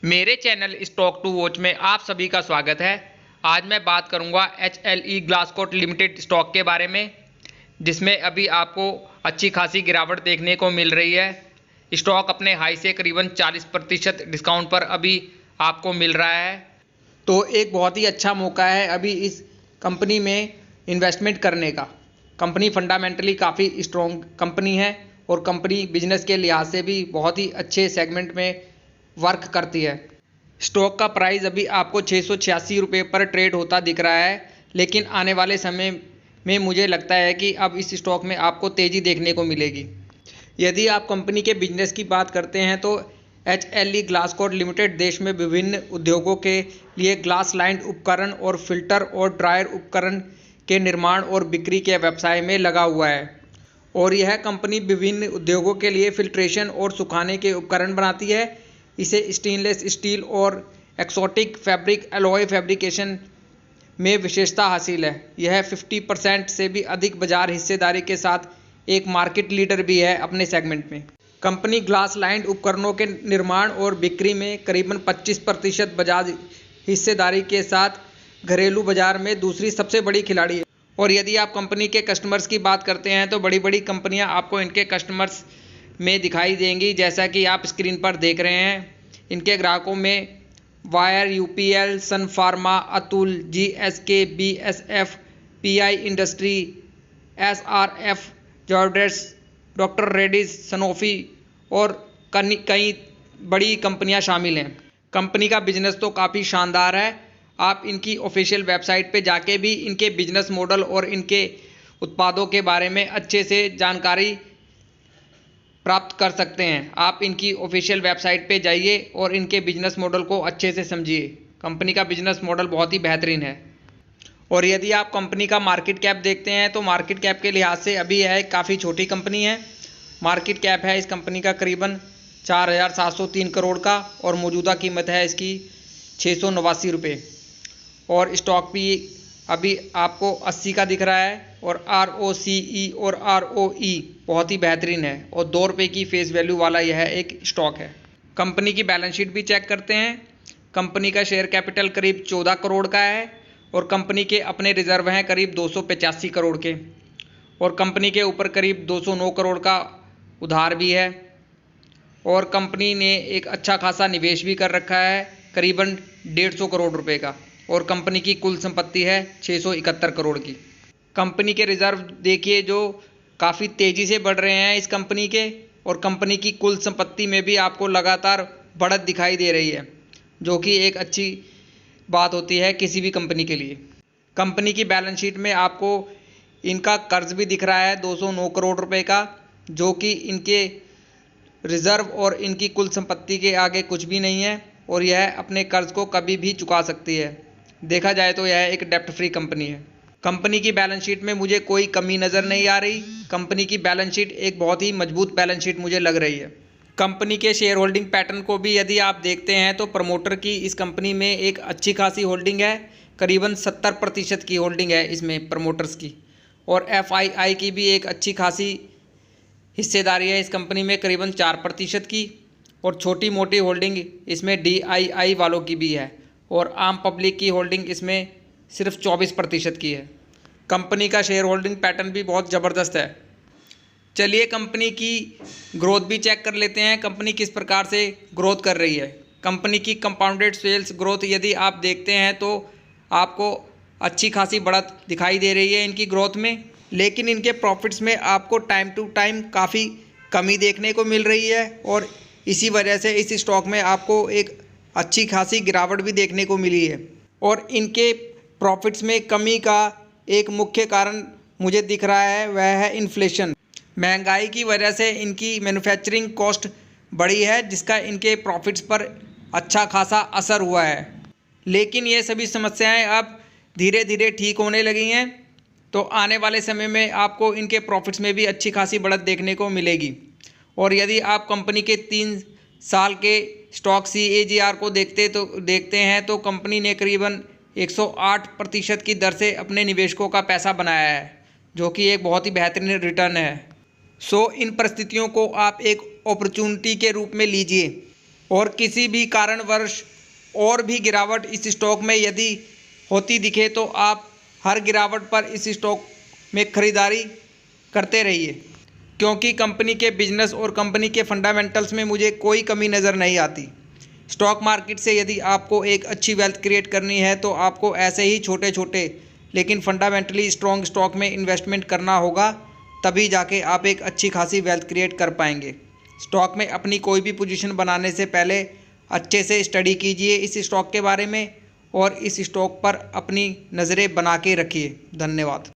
मेरे channel stock to watch में आप सभी का स्वागत है। आज मैं बात करूंगा HLE ग्लासकोट लिमिटेड स्टॉक के बारे में, जिसमें अभी आपको अच्छी खासी गिरावट देखने को मिल रही है। स्टॉक अपने हाई से करीबन 40% डिस्काउंट पर अभी आपको मिल रहा है। तो एक बहुत ही अच्छा मौका है अभी इस कंपनी में इन्वेस्टमेंट करने का। कंपनी फंडामेंटली काफ़ी स्ट्रॉन्ग कंपनी है और कंपनी बिजनेस के लिहाज से भी बहुत ही अच्छे सेगमेंट में वर्क करती है। स्टॉक का प्राइस अभी आपको 686 रुपये पर ट्रेड होता दिख रहा है, लेकिन आने वाले समय में मुझे लगता है कि अब इस स्टॉक में आपको तेज़ी देखने को मिलेगी। यदि आप कंपनी के बिजनेस की बात करते हैं तो HLE ग्लासकोट लिमिटेड देश में विभिन्न उद्योगों के लिए ग्लास लाइंड उपकरण और फिल्टर और ड्रायर उपकरण के निर्माण और बिक्री के व्यवसाय में लगा हुआ है, और यह कंपनी विभिन्न उद्योगों के लिए फिल्ट्रेशन और सुखाने के उपकरण बनाती है। इसे स्टेनलेस स्टील और एक्सोटिक फैब्रिक एलॉय फैब्रिकेशन में विशेषता हासिल है। यह 50% से भी अधिक बाजार हिस्सेदारी के साथ एक मार्केट लीडर भी है अपने सेगमेंट में। कंपनी ग्लास लाइंड उपकरणों के निर्माण और बिक्री में करीबन 25% बाजार हिस्सेदारी के साथ घरेलू बाजार में दूसरी सबसे बड़ी खिलाड़ी है। और यदि आप कंपनी के कस्टमर्स की बात करते हैं तो बड़ी बड़ी कंपनियां आपको इनके कस्टमर्स में दिखाई देंगी, जैसा कि आप स्क्रीन पर देख रहे हैं। इनके ग्राहकों में वायर, UPL, Sun Pharma, Atul, GSK, BSF, PI industry, SRF, जॉर्डेस, डॉक्टर रेड्डीज, सनोफी और कई बड़ी कंपनियां शामिल हैं। कंपनी का बिजनेस तो काफ़ी शानदार है। आप इनकी ऑफिशियल वेबसाइट पे जाके भी इनके बिजनेस मॉडल और इनके उत्पादों के बारे में अच्छे से जानकारी प्राप्त कर सकते हैं। आप इनकी ऑफिशियल वेबसाइट पे जाइए और इनके बिजनेस मॉडल को अच्छे से समझिए। कंपनी का बिजनेस मॉडल बहुत ही बेहतरीन है। और यदि आप कंपनी का मार्केट कैप देखते हैं तो मार्केट कैप के लिहाज से अभी यह एक काफ़ी छोटी कंपनी है। मार्केट कैप है इस कंपनी का करीबन 4703 करोड़ का, और मौजूदा कीमत है इसकी 689 रुपये। और स्टॉक भी अभी आपको 80 का दिख रहा है, और ROCE और ROE बहुत ही बेहतरीन है, और 2 रुपये की फेस वैल्यू वाला यह एक स्टॉक है। कंपनी की बैलेंस शीट भी चेक करते हैं। कंपनी का शेयर कैपिटल करीब 14 करोड़ का है, और कंपनी के अपने रिजर्व हैं करीब 285 करोड़ के, और कंपनी के ऊपर करीब 209 करोड़ का उधार भी है। और कंपनी ने एक अच्छा खासा निवेश भी कर रखा है करीबन 150 करोड़ रुपए का, और कंपनी की कुल संपत्ति है 671 करोड़ की। कंपनी के रिजर्व देखिए जो काफ़ी तेज़ी से बढ़ रहे हैं इस कंपनी के, और कंपनी की कुल संपत्ति में भी आपको लगातार बढ़त दिखाई दे रही है, जो कि एक अच्छी बात होती है किसी भी कंपनी के लिए। कंपनी की बैलेंस शीट में आपको इनका कर्ज भी दिख रहा है 209 करोड़ रुपए का, जो कि इनके रिजर्व और इनकी कुल संपत्ति के आगे कुछ भी नहीं है, और यह अपने कर्ज को कभी भी चुका सकती है। देखा जाए तो यह एक डेप्ट फ्री कंपनी है। कंपनी की बैलेंस शीट में मुझे कोई कमी नज़र नहीं आ रही। कंपनी की बैलेंस शीट एक बहुत ही मजबूत बैलेंस शीट मुझे लग रही है। कंपनी के शेयर होल्डिंग पैटर्न को भी यदि आप देखते हैं तो प्रमोटर की इस कंपनी में एक अच्छी खासी होल्डिंग है, करीबन 70% की होल्डिंग है इसमें प्रमोटर्स की, और FII की भी एक अच्छी खासी हिस्सेदारी है इस कंपनी में करीबन 4% की, और छोटी मोटी होल्डिंग इसमें DII वालों की भी है, और आम पब्लिक की होल्डिंग इसमें सिर्फ 24% की है। कंपनी का शेयर होल्डिंग पैटर्न भी बहुत ज़बरदस्त है। चलिए कंपनी की ग्रोथ भी चेक कर लेते हैं, कंपनी किस प्रकार से ग्रोथ कर रही है। कंपनी की कंपाउंडेड सेल्स ग्रोथ यदि आप देखते हैं तो आपको अच्छी खासी बढ़त दिखाई दे रही है इनकी ग्रोथ में, लेकिन इनके प्रॉफिट्स में आपको टाइम टू टाइम काफ़ी कमी देखने को मिल रही है, और इसी वजह से इस स्टॉक में आपको एक अच्छी खासी गिरावट भी देखने को मिली है। और इनके प्रॉफिट्स में कमी का एक मुख्य कारण मुझे दिख रहा है, वह है इन्फ्लेशन। महंगाई की वजह से इनकी मैन्युफैक्चरिंग कॉस्ट बढ़ी है, जिसका इनके प्रॉफिट्स पर अच्छा खासा असर हुआ है। लेकिन ये सभी समस्याएं अब धीरे धीरे ठीक होने लगी हैं, तो आने वाले समय में आपको इनके प्रॉफिट्स में भी अच्छी खासी बढ़त देखने को मिलेगी। और यदि आप कंपनी के 3 साल के स्टॉक CAGR को देखते हैं तो कंपनी ने करीबन 108% की दर से अपने निवेशकों का पैसा बनाया है, जो कि एक बहुत ही बेहतरीन रिटर्न है। इन परिस्थितियों को आप एक अपॉर्चुनिटी के रूप में लीजिए। और किसी भी कारणवश और भी गिरावट इस स्टॉक में यदि होती दिखे तो आप हर गिरावट पर इस स्टॉक में खरीदारी करते रहिए, क्योंकि कंपनी के बिजनेस और कंपनी के फंडामेंटल्स में मुझे कोई कमी नज़र नहीं आती। स्टॉक मार्केट से यदि आपको एक अच्छी वेल्थ क्रिएट करनी है तो आपको ऐसे ही छोटे छोटे लेकिन फंडामेंटली स्ट्रॉन्ग स्टॉक में इन्वेस्टमेंट करना होगा, तभी जाके आप एक अच्छी खासी वेल्थ क्रिएट कर पाएंगे। स्टॉक में अपनी कोई भी पोजीशन बनाने से पहले अच्छे से स्टडी कीजिए इस स्टॉक के बारे में और इस स्टॉक पर अपनी नज़रें बना के रखिए। धन्यवाद।